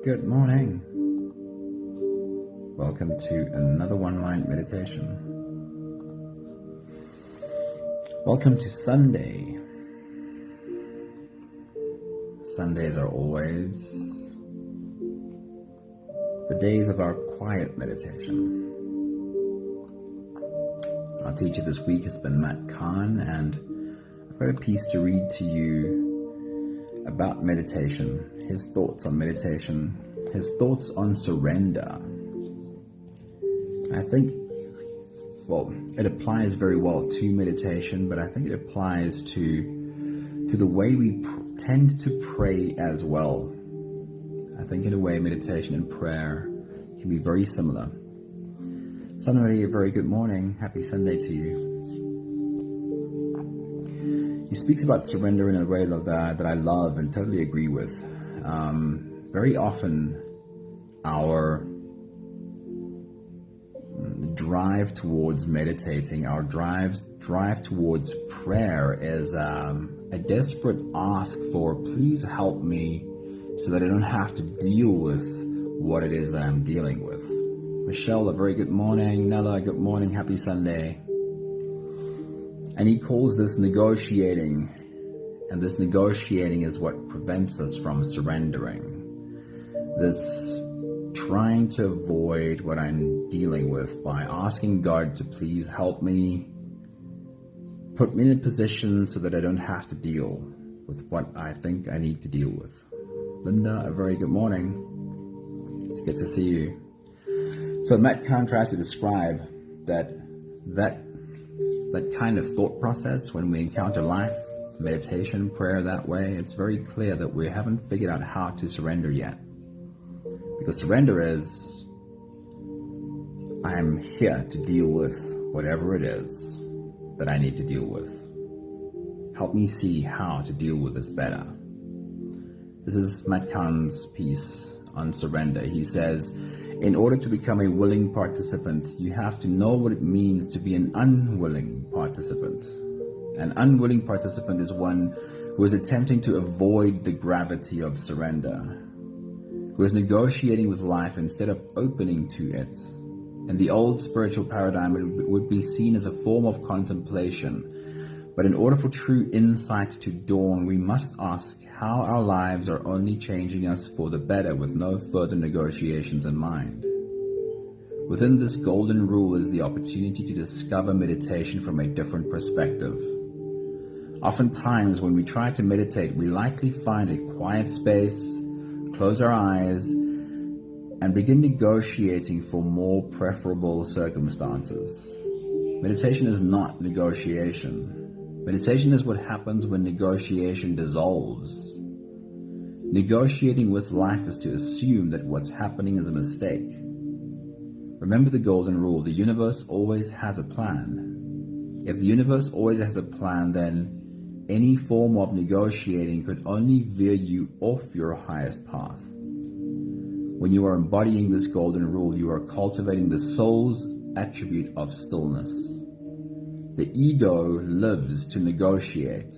Good morning. Welcome to another one-mind meditation. Welcome to Sunday. Sundays are always the days of our quiet meditation. Our teacher this week has been Kahn, and I've got a piece to read to you about meditation, his thoughts on meditation, his thoughts on surrender. I think, it applies very well to meditation, but I think it applies to the way we tend to pray as well. I think in a way meditation and prayer can be very similar. Sunday, a very good morning. Happy Sunday to you. He speaks about surrender in a way that I love and totally agree with. Very often, our drive towards meditating, our drive towards prayer is a desperate ask for, please help me so that I don't have to deal with what it is that I'm dealing with. Michelle, a very good morning. Nella, good morning. Happy Sunday. And he calls this negotiating, and this negotiating is what prevents us from surrendering. This trying to avoid what I'm dealing with by asking God to please help me, put me in a position so that I don't have to deal with what I think I need to deal with. Linda, a very good morning. It's good to see you. So Matt Kahn tries to describe that kind of thought process when we encounter life, meditation, prayer that way. It's very clear that we haven't figured out how to surrender yet. Because surrender is, I'm here to deal with whatever it is that I need to deal with. Help me see how to deal with this better. This is Matt Kahn's piece on surrender. He says, in order to become a willing participant, you have to know what it means to be an unwilling participant. An unwilling participant is one who is attempting to avoid the gravity of surrender, who is negotiating with life instead of opening to it. In the old spiritual paradigm, it would be seen as a form of contemplation. But in order for true insight to dawn, we must ask how our lives are only changing us for the better with no further negotiations in mind. Within this golden rule is the opportunity to discover meditation from a different perspective. Oftentimes, when we try to meditate, we likely find a quiet space, close our eyes, and begin negotiating for more preferable circumstances. Meditation is not negotiation. Meditation is what happens when negotiation dissolves. Negotiating with life is to assume that what's happening is a mistake. Remember the golden rule, the universe always has a plan. If the universe always has a plan, then any form of negotiating could only veer you off your highest path. When you are embodying this golden rule, you are cultivating the soul's attribute of stillness. The ego lives to negotiate,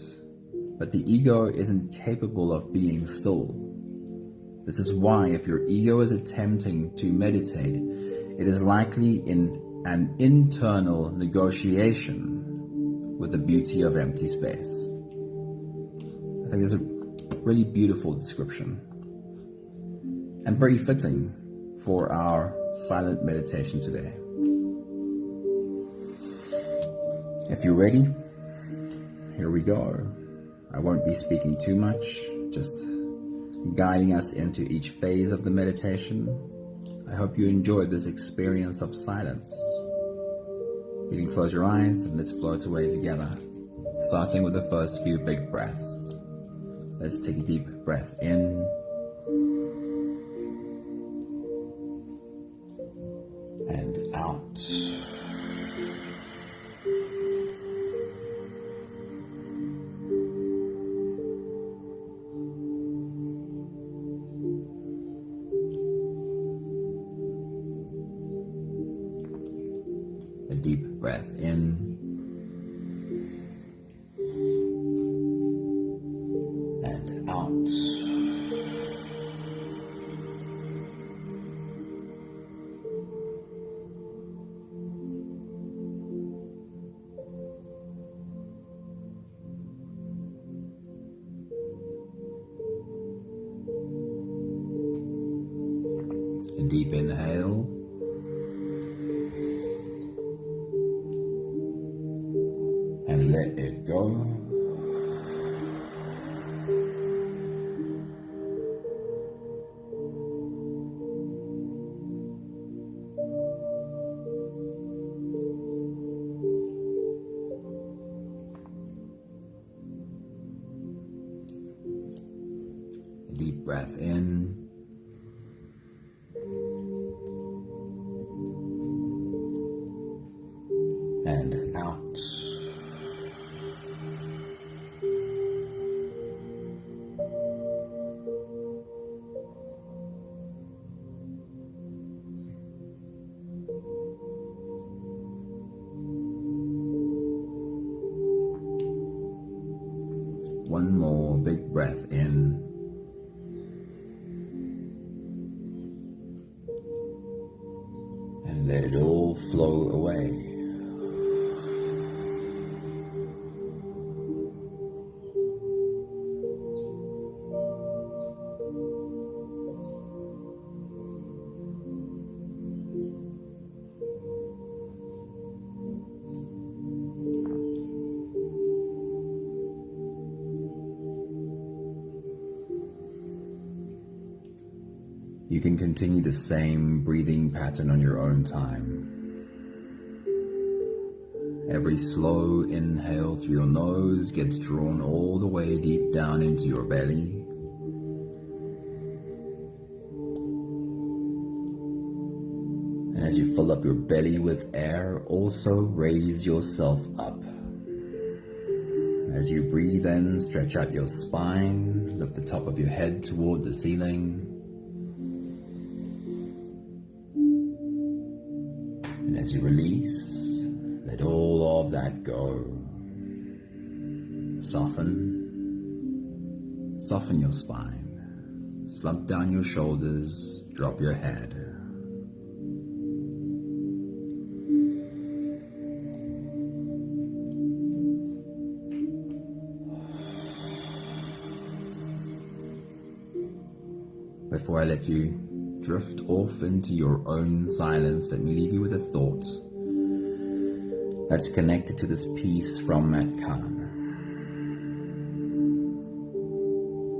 but the ego isn't capable of being still. This is why if your ego is attempting to meditate, it is likely in an internal negotiation with the beauty of empty space. I think it's a really beautiful description and very fitting for our silent meditation today. If you're ready, here we go. I won't be speaking too much, just guiding us into each phase of the meditation. I hope you enjoyed this experience of silence. You can close your eyes and let's float away together, starting with the first few big breaths. Let's take a deep breath in and out. A deep breath in and out. A deep inhale. And let it go. A deep breath in. And out. One more big breath in. And let it all flow away. You can continue the same breathing pattern on your own time. Every slow inhale through your nose gets drawn all the way deep down into your belly. And as you fill up your belly with air, also raise yourself up. As you breathe in, stretch out your spine, lift the top of your head toward the ceiling. And as you release, let all of that go. Soften your spine. Slump down your shoulders, drop your head. Before I let you drift off into your own silence, let me leave you with a thought that's connected to this piece from Kahn.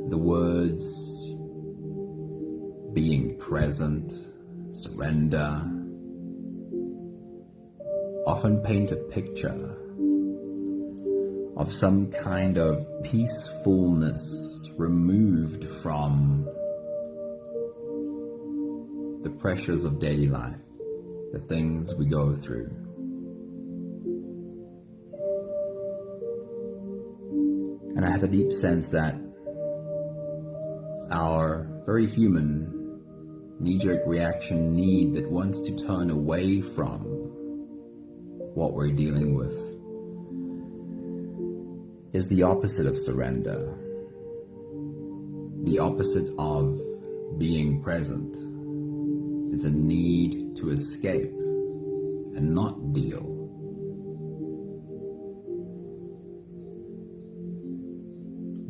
The words being present, surrender, often paint a picture of some kind of peacefulness removed from the pressures of daily life, the things we go through. And I have a deep sense that our very human knee-jerk reaction need that wants to turn away from what we're dealing with is the opposite of surrender, the opposite of being present. It's a need to escape and not deal.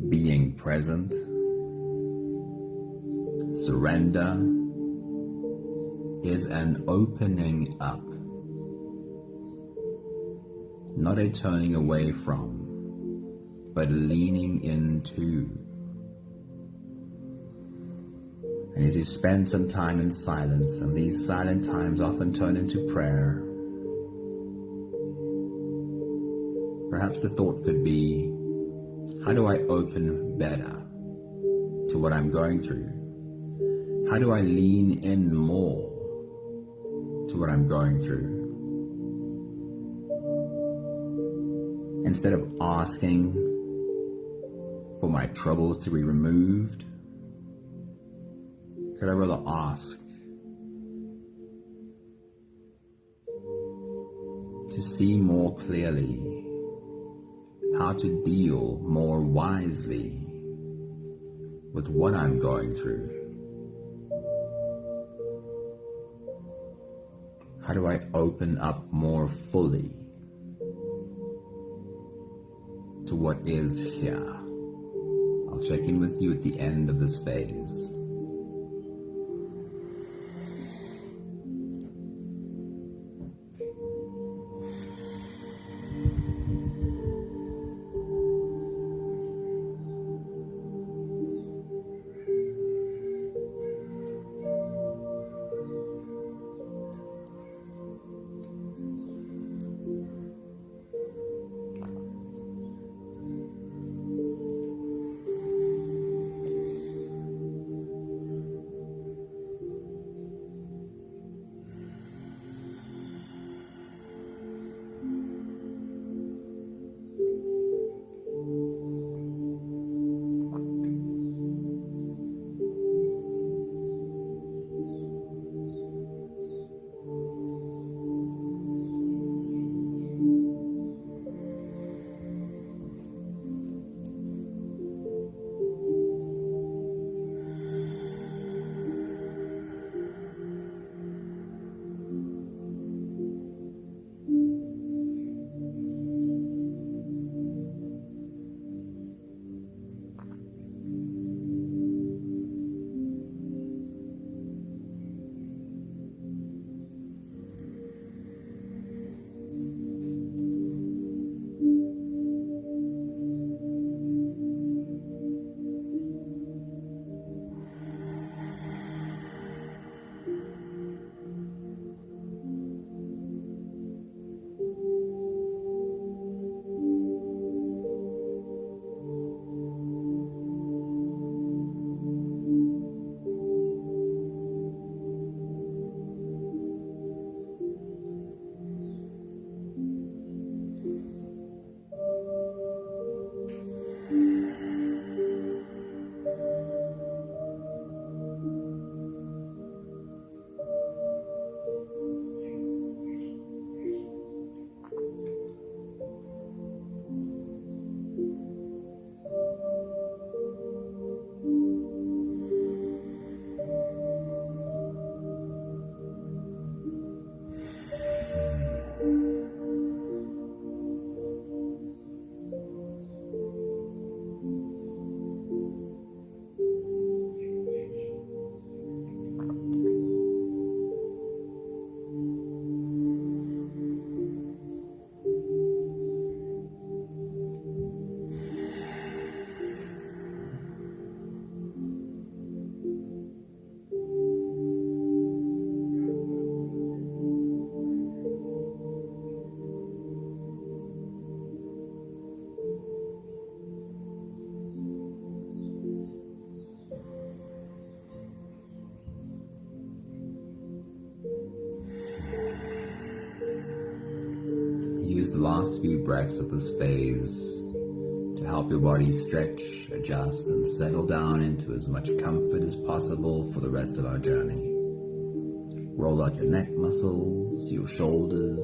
Being present, surrender, is an opening up, not a turning away from, but leaning into. And as you spend some time in silence, and these silent times often turn into prayer, perhaps the thought could be, how do I open better to what I'm going through? How do I lean in more to what I'm going through? Instead of asking for my troubles to be removed, could I rather ask to see more clearly, how to deal more wisely with what I'm going through? How do I open up more fully to what is here? I'll check in with you at the end of this phase. last few breaths of this phase to help your body stretch, adjust, and settle down into as much comfort as possible for the rest of our journey. Roll out your neck muscles, your shoulders,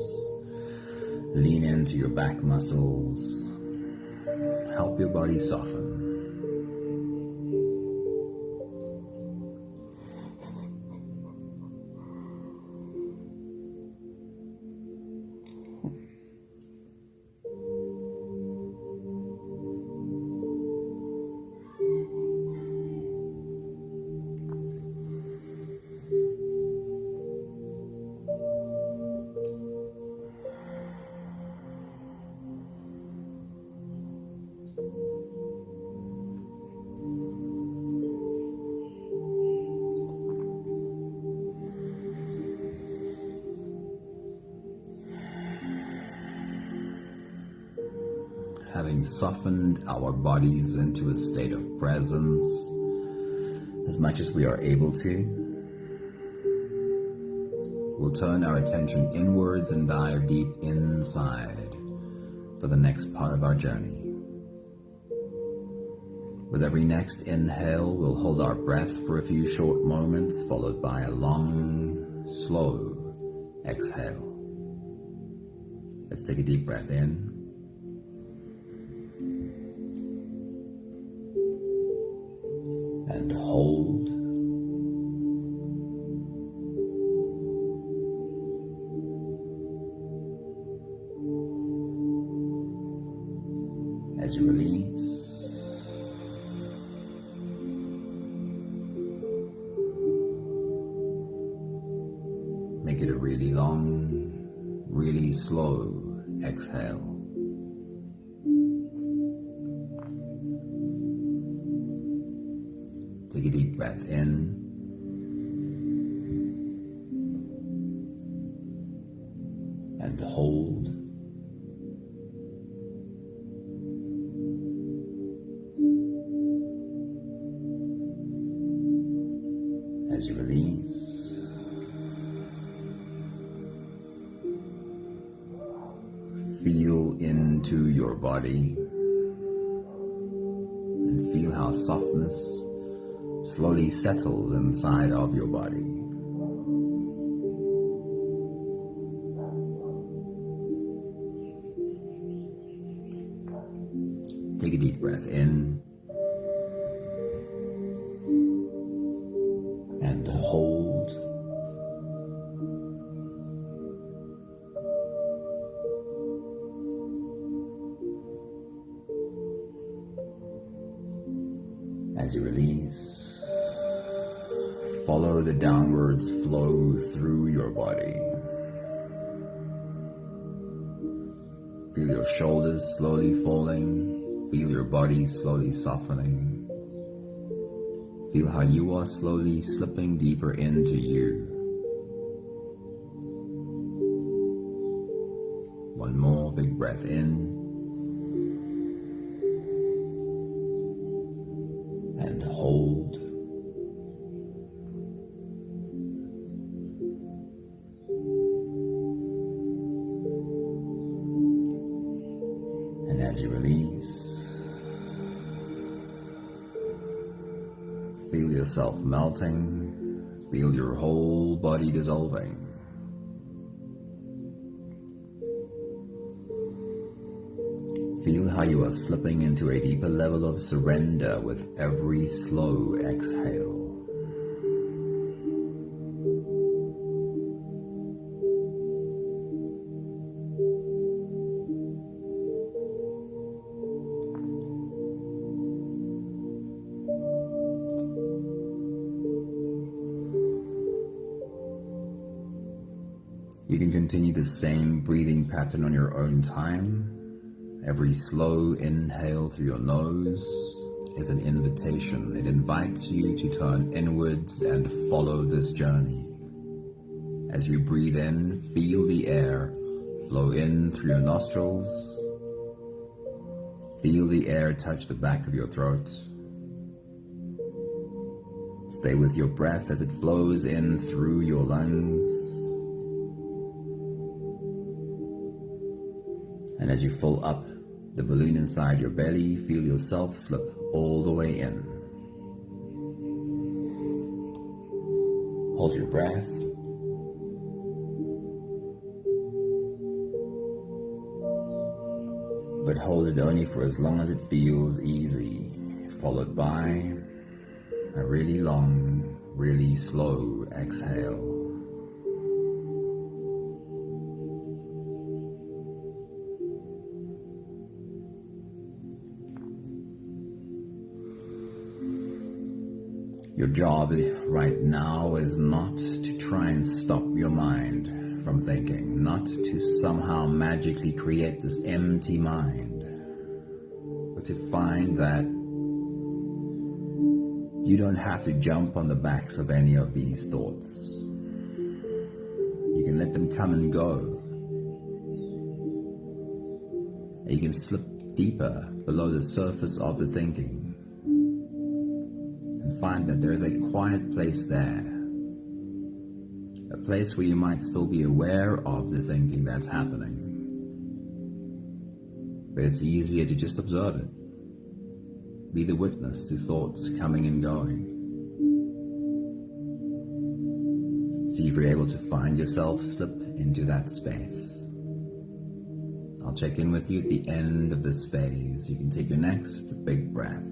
lean into your back muscles. Help your body soften. Having softened our bodies into a state of presence as much as we are able to, we'll turn our attention inwards and dive deep inside for the next part of our journey. With every next inhale, we'll hold our breath for a few short moments, followed by a long, slow exhale. Let's take a deep breath in. And hold. As you release, make it a really long, really slow exhale. Take a deep breath in and hold. As you release, feel into your body and feel how softness slowly settles inside of your body. Take a deep breath in and hold. As you release, follow the downwards flow through your body. Feel your shoulders slowly falling. Feel your body slowly softening. Feel how you are slowly slipping deeper into you. One more big breath in. And hold. And as you release, feel yourself melting, feel your whole body dissolving. Feel how you are slipping into a deeper level of surrender with every slow exhale. You can continue the same breathing pattern on your own time. Every slow inhale through your nose is an invitation. It invites you to turn inwards and follow this journey. As you breathe in, feel the air flow in through your nostrils. Feel the air touch the back of your throat. Stay with your breath as it flows in through your lungs. And as you fill up the balloon inside your belly, feel yourself slip all the way in. Hold your breath. But hold it only for as long as it feels easy, followed by a really long, really slow exhale. Your job right now is not to try and stop your mind from thinking, not to somehow magically create this empty mind, but to find that you don't have to jump on the backs of any of these thoughts. You can let them come and go. You can slip deeper below the surface of the thinking and find that there is a quiet place there, a place where you might still be aware of the thinking that's happening, but it's easier to just observe it, be the witness to thoughts coming and going. See if you're able to find yourself slip into that space. I'll check in with you at the end of this phase. You can take your next big breath.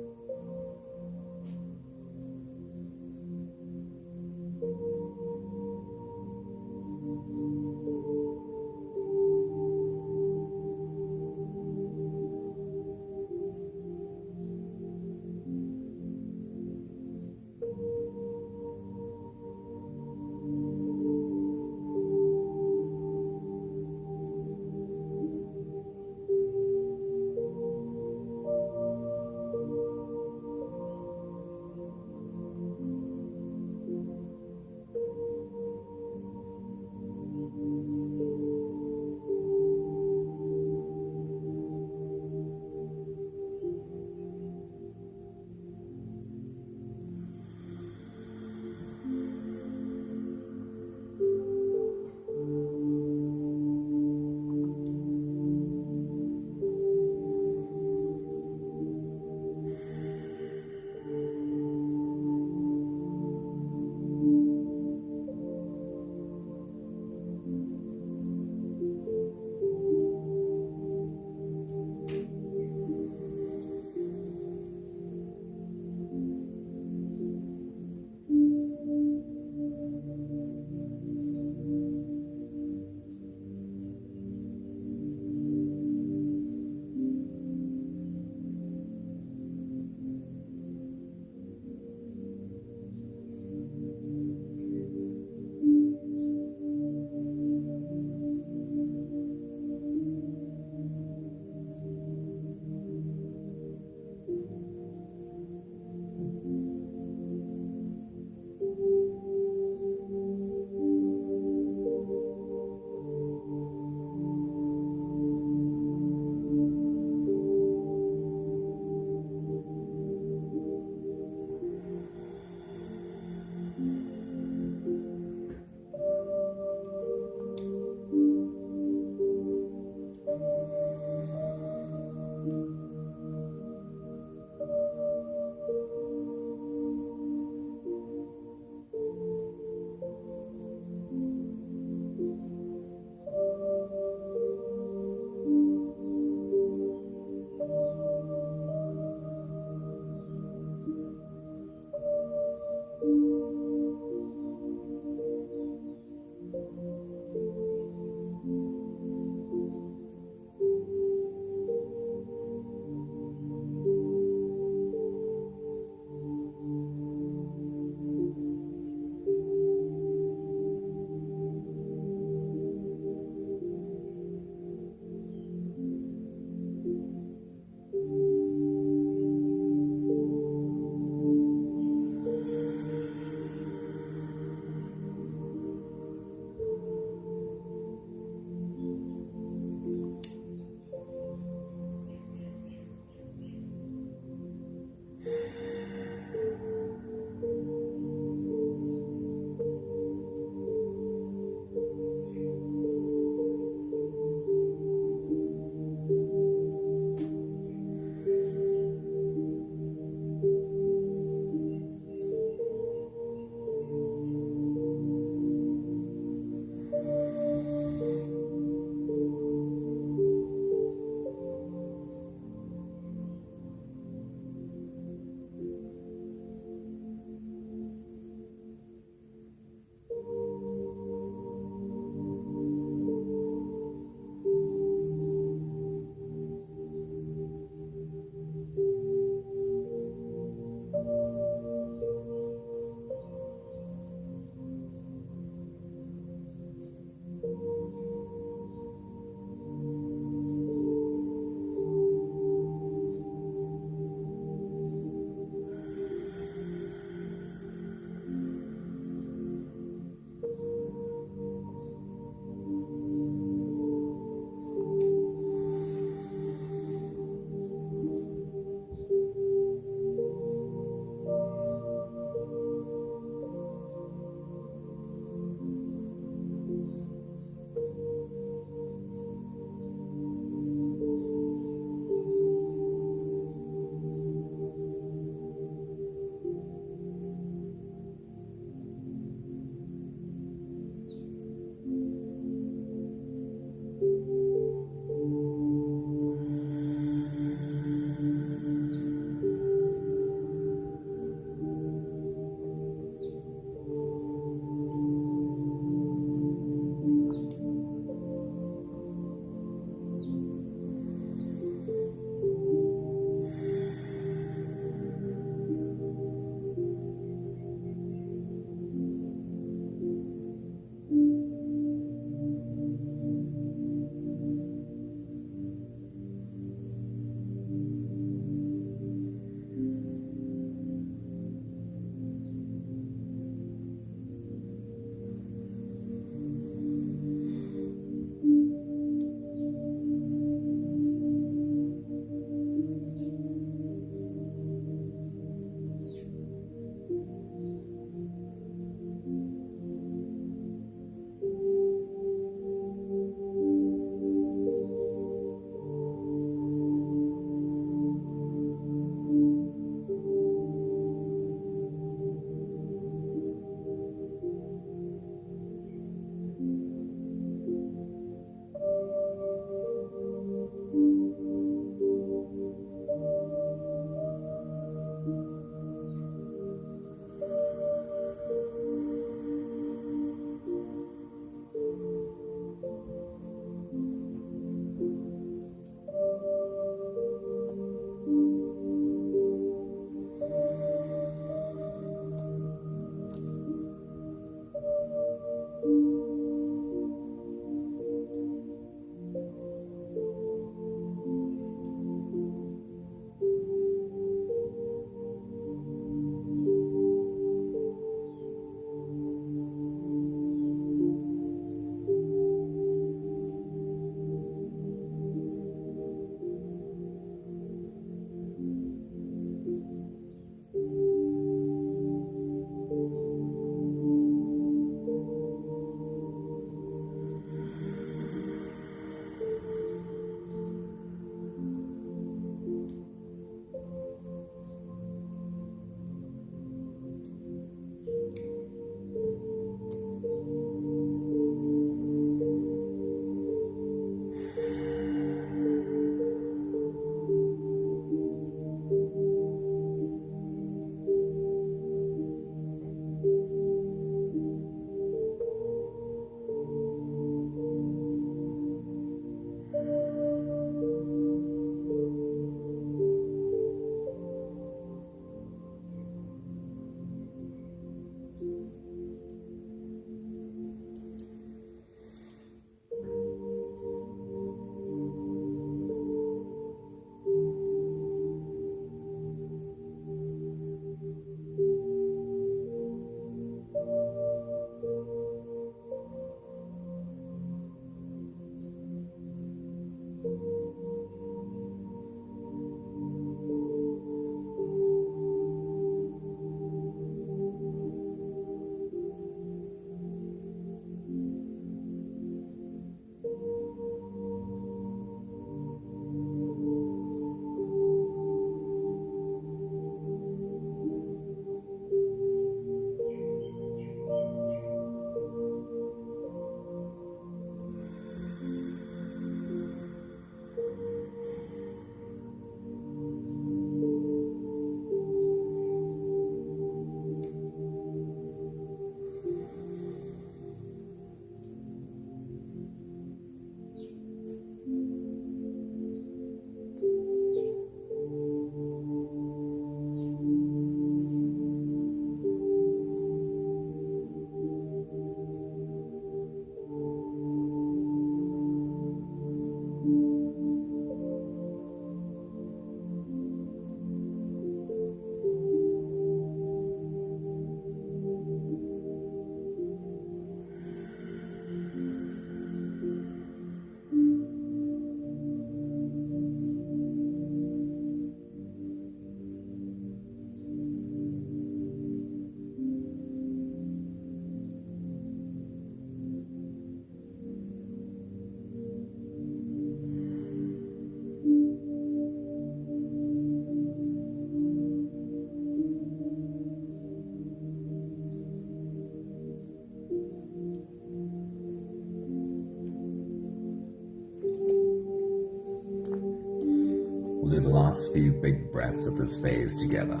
We'll do the last few big breaths of this phase together.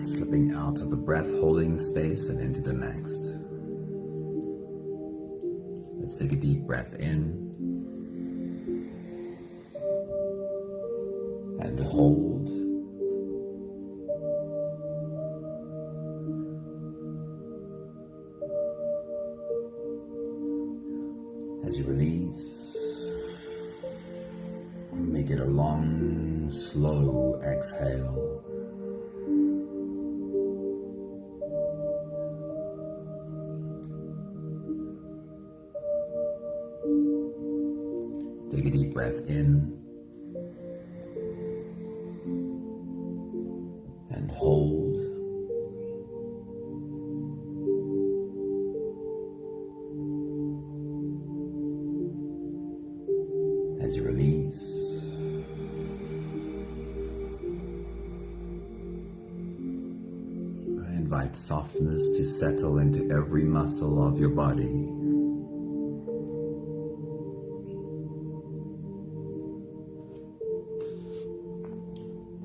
Slipping out of the breath, holding the space and into the next. Let's take a deep breath in and hold. As you release, make it a long, slow exhale. Take a deep breath in and hold. As you release, I invite softness to settle into every muscle of your body.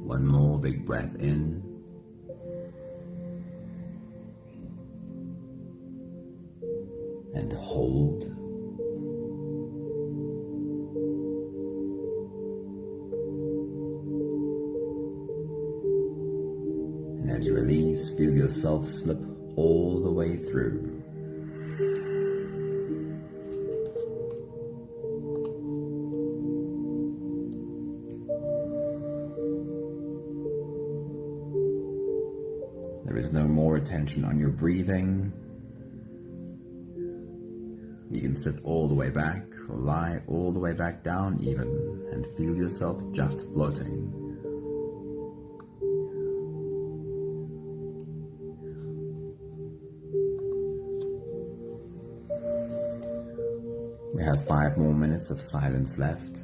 One more big breath in and hold. And as you release, feel yourself slip all the way through. There is no more attention on your breathing. You can sit all the way back or lie all the way back down even and feel yourself just floating. We have 5 more minutes of silence left.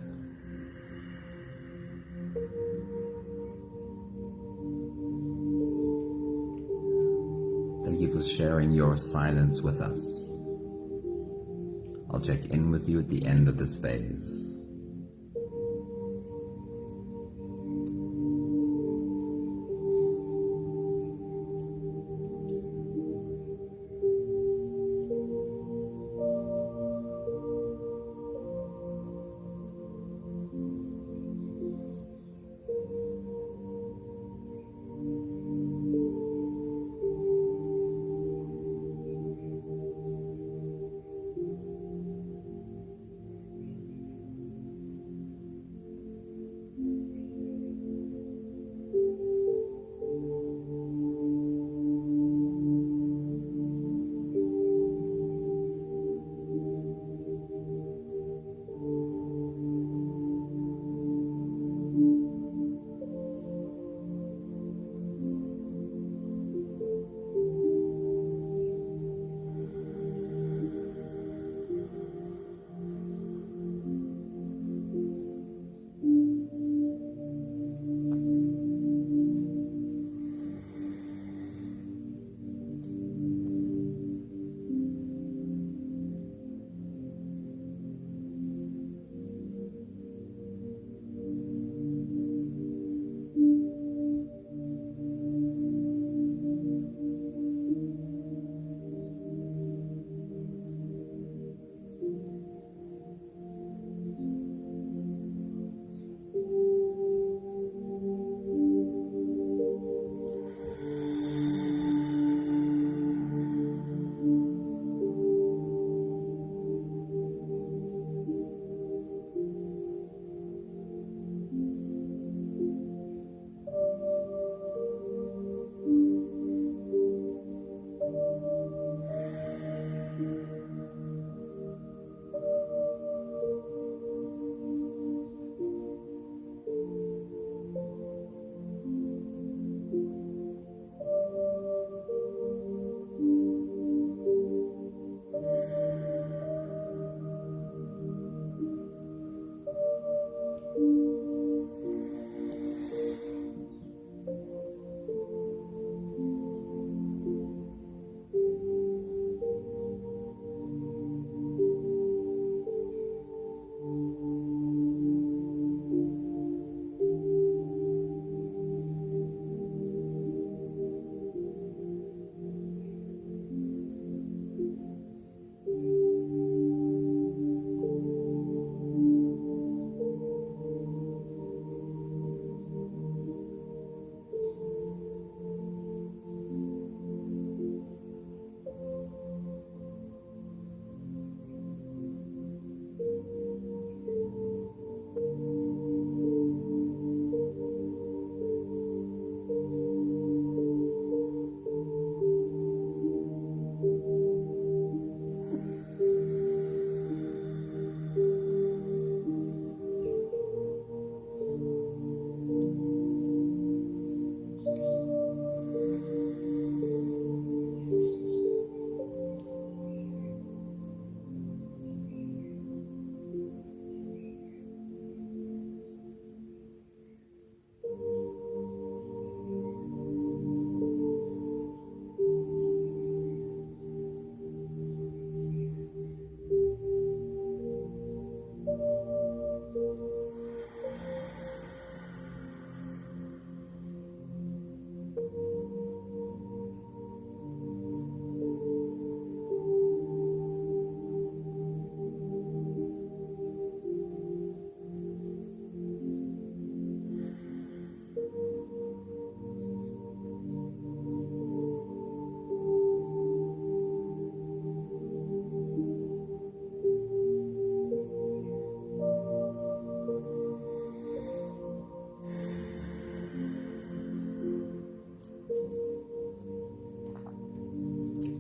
Thank you for sharing your silence with us. I'll check in with you at the end of this phase.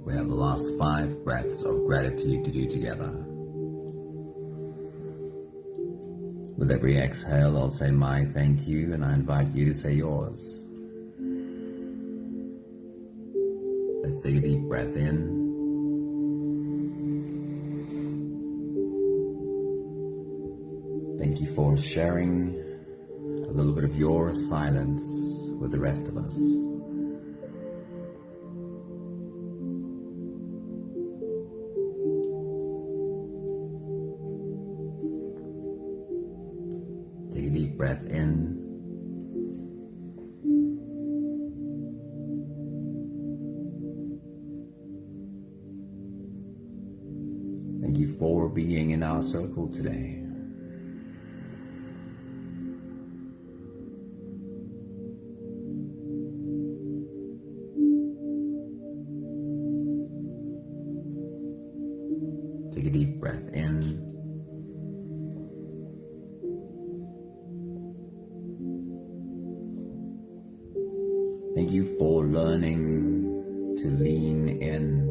We have the last 5 breaths of gratitude to do together. With every exhale, I'll say my thank you, and I invite you to say yours. Let's take a deep breath in. Thank you for sharing a little bit of your silence with the rest of us. Take a deep breath in. Thank you for being in our circle today. Take a deep breath in. Thank you for learning to lean in.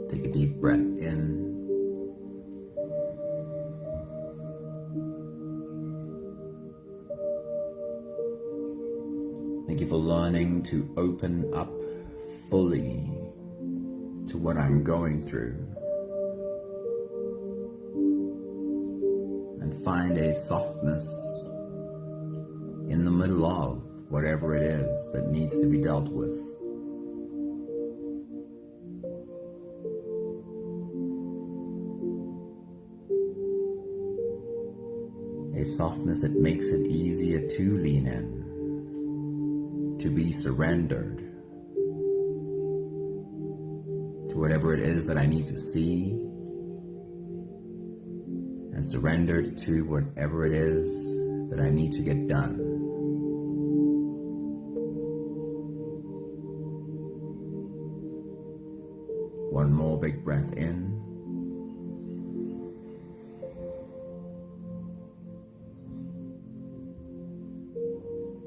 Take a deep breath in. Thank you for learning to open up fully to what I'm going through and find a softness in the middle of whatever it is that needs to be dealt with. A softness that makes it easier to lean in, to be surrendered to whatever it is that I need to see, and surrendered to whatever it is that I need to get done. One more big breath in.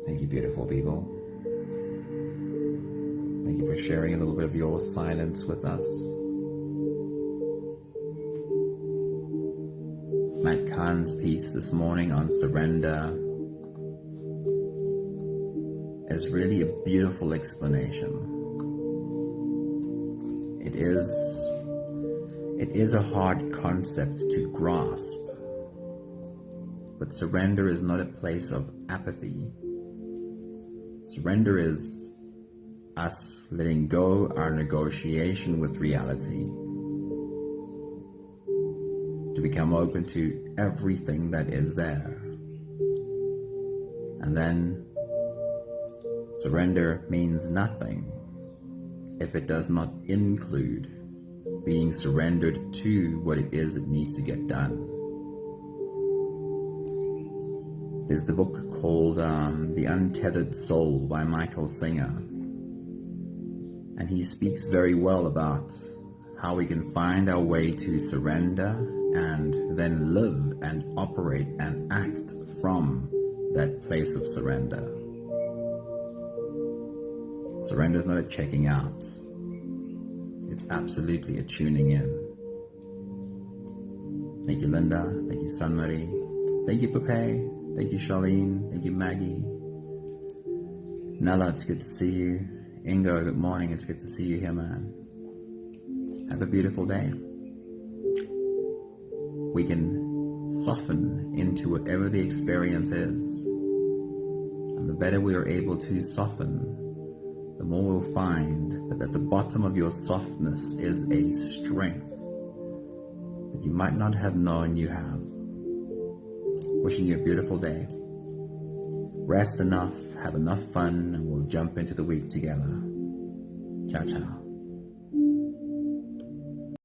Thank you, beautiful people. Thank you for sharing a little bit of your silence with us. Kahn's piece this morning on surrender is really a beautiful explanation. It is a hard concept to grasp, but surrender is not a place of apathy. Surrender is us letting go our negotiation with reality, to become open to everything that is there. And then surrender means nothing if it does not include being surrendered to what it is that needs to get done. There's the book called The Untethered Soul by Michael Singer. And he speaks very well about how we can find our way to surrender and then live and operate and act from that place of surrender. Surrender is not a checking out. It's absolutely a tuning in. Thank you, Linda. Thank you, Sunmarie. Thank you, Pepe. Thank you, Charlene. Thank you, Maggie. Nella, it's good to see you. Ingo, good morning. It's good to see you here, man. Have a beautiful day. We can soften into whatever the experience is. And the better we are able to soften, the more we'll find that at the bottom of your softness is a strength that you might not have known you have. Wishing you a beautiful day. Rest enough, have enough fun, and we'll jump into the week together. Ciao, ciao.